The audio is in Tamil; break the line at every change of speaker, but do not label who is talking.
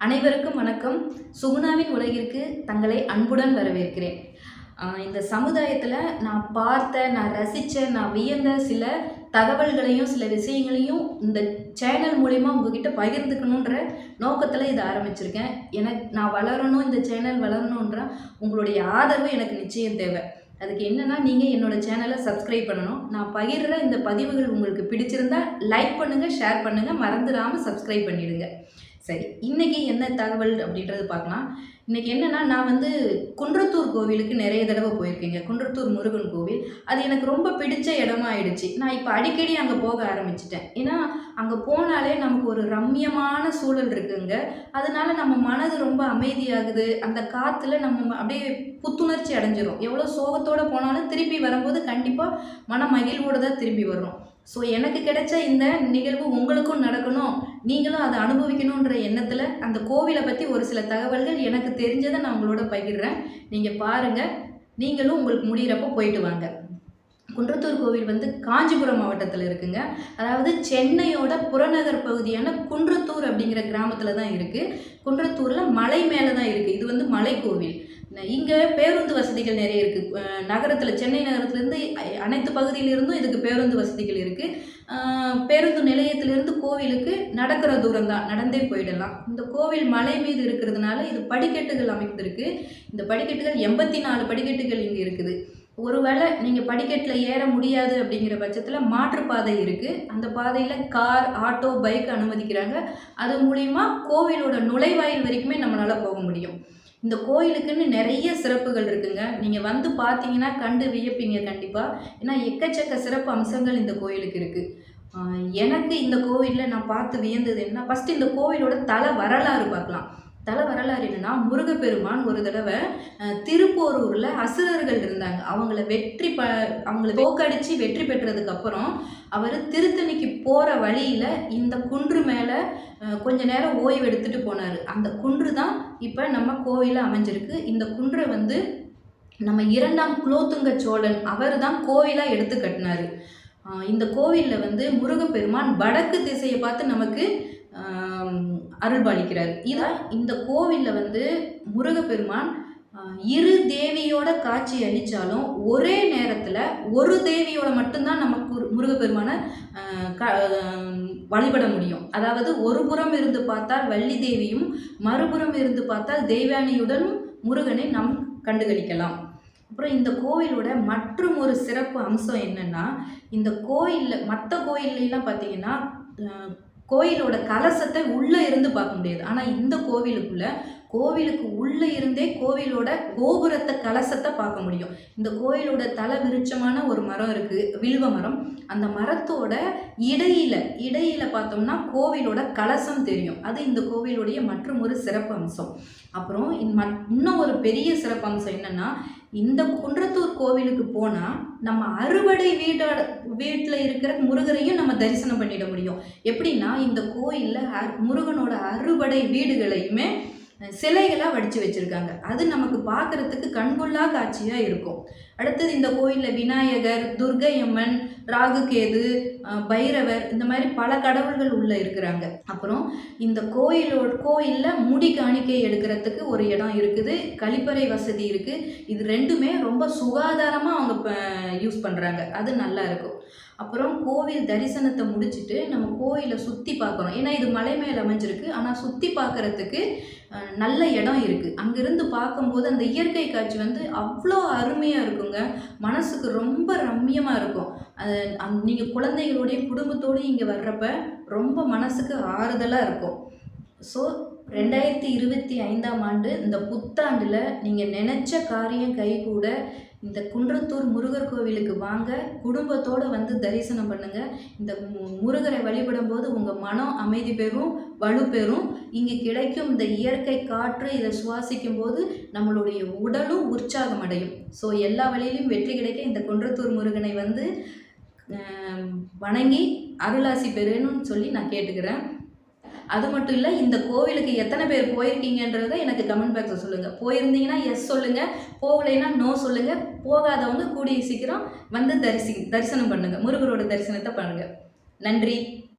அனைவருக்கும் வணக்கம். சுகுணாவின் உலகிற்கு தங்களை அன்புடன் வரவேற்கிறேன். இந்த சமுதாயத்தில் நான் பார்த்த, நான் ரசித்த, நான் வியந்த சில தகவல்களையும் சில விஷயங்களையும் இந்த சேனல் மூலிமா உங்ககிட்ட பகிர்ந்துக்கணுன்ற நோக்கத்தில் இதை ஆரம்பிச்சிருக்கேன். நான் வளரணும், இந்த சேனல் வளரணுன்ற உங்களுடைய ஆதரவு எனக்கு நிச்சயம் தேவை. அதுக்கு என்னென்னா, நீங்கள் என்னோடய சேனலை சப்ஸ்கிரைப் பண்ணணும். நான் பகிர்ற இந்த பதிவுகள் உங்களுக்கு பிடிச்சிருந்தா லைக் பண்ணுங்கள், ஷேர் பண்ணுங்கள், மறந்துடாமல் சப்ஸ்கிரைப் பண்ணிவிடுங்க. சரி, இன்றைக்கி என்ன தகவல் அப்படின்றது பார்க்கலாம். இன்றைக்கி என்னென்னா, நான் குன்றத்தூர் கோவிலுக்கு நிறைய தடவை போயிருக்கேங்க. குன்றத்தூர் முருகன் கோவில் அது எனக்கு ரொம்ப பிடிச்ச இடமா ஆயிடுச்சு. நான் இப்போ அடிக்கடி அங்கே போக ஆரம்பிச்சிட்டேன். ஏன்னா அங்கே போனாலே நமக்கு ஒரு ரம்மியமான சூழல் இருக்குங்க. அதனால நம்ம மனது ரொம்ப அமைதியாகுது. அந்த காற்றுல நம்ம அப்படியே புத்துணர்ச்சி அடைஞ்சிரும். எவ்வளோ சோகத்தோடு போனாலும் திருப்பி வரும்போது கண்டிப்பாக மன மகிழ்வோடு தான் திரும்பி வரும். ஸோ எனக்கு கிடைச்ச இந்த நிகழ்வு உங்களுக்கும் நடக்கணும், நீங்களும் அதை அனுபவிக்கணுன்ற எண்ணத்தில் அந்த கோவிலை பற்றி ஒரு சில தகவல்கள் எனக்கு தெரிஞ்சதை நான் உங்களோட பகிர்றேன். நீங்கள் பாருங்கள், நீங்களும் உங்களுக்கு முடிகிறப்போ போயிட்டு வாங்க. குன்றத்தூர் கோவில் காஞ்சிபுரம் மாவட்டத்தில் இருக்குங்க. அதாவது சென்னையோட புறநகர் பகுதியான குன்றத்தூர் அப்படிங்கிற கிராமத்தில் தான் இருக்குது. குன்றத்தூரில் மலை மேலே தான் இருக்குது. இது மலை கோவில். இங்கே பேருந்து வசதிகள் நிறைய இருக்குது. நகரத்தில், சென்னை நகரத்துலேருந்து அனைத்து பகுதியிலிருந்தும் இதுக்கு பேருந்து வசதிகள் இருக்குது. பேருந்து நிலையத்திலிருந்து கோவிலுக்கு நடக்கிற தூரம் தான், நடந்தே போயிடலாம். இந்த கோவில் மலை மீது இருக்கிறதுனால இது படிக்கட்டுகள் அமைந்திருக்கு. இந்த படிக்கட்டுகள் 84 படிக்கட்டுகள் இங்கே இருக்குது. ஒருவேளை நீங்கள் படிக்கட்டில் ஏற முடியாது அப்படிங்கிற பட்சத்தில் மாற்றுப்பாதை இருக்குது. அந்த பாதையில் கார், ஆட்டோ, பைக் அனுமதிக்கிறாங்க. அது மூலிமா கோவிலோட நுழைவாயில் வரைக்குமே நம்மளால் போக முடியும். இந்த கோயிலுக்குன்னு நிறைய சிறப்புகள் இருக்குங்க. நீங்கள் பார்த்தீங்கன்னா கண்டு வியப்பீங்க கண்டிப்பாக. ஏன்னா எக்கச்சக்க சிறப்பு அம்சங்கள் இந்த கோயிலுக்கு இருக்குது. எனக்கு இந்த கோவிலில் நான் பார்த்து வியந்தது என்ன, ஃபஸ்ட்டு இந்த கோவிலோட தல வரலாறு பார்க்கலாம். தல வரலாறு என்னென்னா, முருகப்பெருமான் ஒரு தடவை திருப்போரூரில் அசுரர்கள் இருந்தாங்க. அவங்கள தோக்கடித்து வெற்றி பெற்றதுக்கப்புறம் அவர் திருத்தணிக்கு போகிற வழியில் இந்த குன்று மேலே கொஞ்ச நேரம் ஓய்வு எடுத்துகிட்டு போனார். அந்த குன்று தான் இப்போ நம்ம கோவிலில் அமைஞ்சிருக்கு. இந்த குன்றை நம்ம 2ஆம் குலோத்துங்க சோழன் அவர் தான் கோவிலாக எடுத்து கட்டினார். இந்த கோவிலில் முருகப்பெருமான் வடக்கு திசையை பார்த்து நமக்கு அருள்பாலிக்கிறார். இதான் இந்த கோவிலில் முருகப்பெருமான் இரு தேவியோட காட்சி அளித்தாலும் ஒரே நேரத்தில் ஒரு தேவியோட மட்டும்தான் நமக்கு முருகப்பெருமானை வழிபட முடியும். அதாவது ஒரு புறம் இருந்து பார்த்தால் வள்ளி தேவியும், மறுபுறம் இருந்து பார்த்தால் தெய்வானியுடன் முருகனை நாம் கண்டுகளிக்கலாம். அப்புறம் இந்த கோயிலோட மற்றும் ஒரு சிறப்பு அம்சம் என்னென்னா, இந்த கோயிலில் மற்ற கோயிலெலாம் பார்த்தீங்கன்னா கோயிலோட கலசத்தை உள்ளே இருந்து பார்க்க முடியாது. ஆனால் இந்த கோவிலுக்கு உள்ளே இருந்தே கோவிலோட கோபுரத்தை கலசத்தை பார்க்க முடியும். இந்த கோயிலோட தலை விருட்சமான ஒரு மரம் இருக்குது, வில்வ மரம். அந்த மரத்தோட இடையில பார்த்தோம்னா கோவிலோட கலசம் தெரியும். அது இந்த கோவிலுடைய மற்றும் ஒரு சிறப்பு அம்சம். அப்புறம் இன்னும் ஒரு பெரிய சிறப்பு அம்சம் என்னென்னா, இந்த குன்றத்தூர் கோவிலுக்கு போனால் நம்ம அறுபடை வீட்டில் இருக்கிற முருகரையும் நம்ம தரிசனம் பண்ணிட முடியும். எப்படின்னா, இந்த கோயிலில் முருகனோட அறுபடை வீடுகளையுமே சிலைகளாக வடித்து வச்சுருக்காங்க. அது நமக்கு பார்க்குறதுக்கு கண்கொள்ளா காட்சியாக இருக்கும். அடுத்தது இந்த கோயிலில் விநாயகர், துர்க்கையம்மன், ராகுகேது, பைரவர், இந்த மாதிரி பல கடவுள்கள் உள்ளே இருக்கிறாங்க. அப்புறம் இந்த கோயிலில் முடி காணிக்கை எடுக்கிறதுக்கு ஒரு இடம் இருக்குது, கழிப்பறை வசதி இருக்குது. இது ரெண்டுமே ரொம்ப சுகாதாரமாக அவங்க யூஸ் பண்ணுறாங்க. அது நல்லா இருக்கும். அப்புறம் கோவில் தரிசனத்தை முடிச்சுட்டு நம்ம கோயிலை சுற்றி பார்க்குறோம். ஏன்னா இது மலை மேலே அமைஞ்சிருக்கு, ஆனால் சுற்றி பார்க்குறதுக்கு நல்ல இடம் இருக்குது. அங்கேருந்து பார்க்கும்போது அந்த இயற்கை காட்சி அவ்வளோ அருமையாக இருக்குங்க. மனசுக்கு ரொம்ப ரம்மியமாக இருக்கும். நீங்கள் குழந்தைகளோடையும் குடும்பத்தோடையும் இங்கே வர்றப்ப ரொம்ப மனசுக்கு ஆறுதலாக இருக்கும். ஸோ 2025ஆம் ஆண்டு இந்த புத்தாண்டில் நீங்கள் நினச்ச காரியம் கைகூட இந்த குன்றத்தூர் முருகர் கோவிலுக்கு வாங்க, குடும்பத்தோடு தரிசனம் பண்ணுங்கள். இந்த முருகரை வழிபடும் போது உங்கள் மனம் அமைதி பெறும், வலு பெறும். இங்கே கிடைக்கும் இந்த இயற்கை காற்று இதை சுவாசிக்கும் போது நம்மளுடைய உடலும் உற்சாகம் அடையும். ஸோ எல்லா வழியிலும் வெற்றி கிடைக்க இந்த குன்றத்தூர் முருகனை வணங்கி அருளாசி பெறணும்னு சொல்லி நான் கேட்டுக்கிறேன். அது மட்டும் இல்லை, இந்த கோவிலுக்கு எத்தனை பேர் போயிருக்கீங்கன்றதை எனக்கு கமெண்ட் பாக்ஸில் சொல்லுங்கள். போயிருந்தீங்கன்னா எஸ் சொல்லுங்கள், போகலைன்னா நோ சொல்லுங்கள். போகாதவங்க கூடிய சீக்கிரம் தரிசனம் பண்ணுங்கள், முருகரோட தரிசனத்தை பண்ணுங்கள். நன்றி.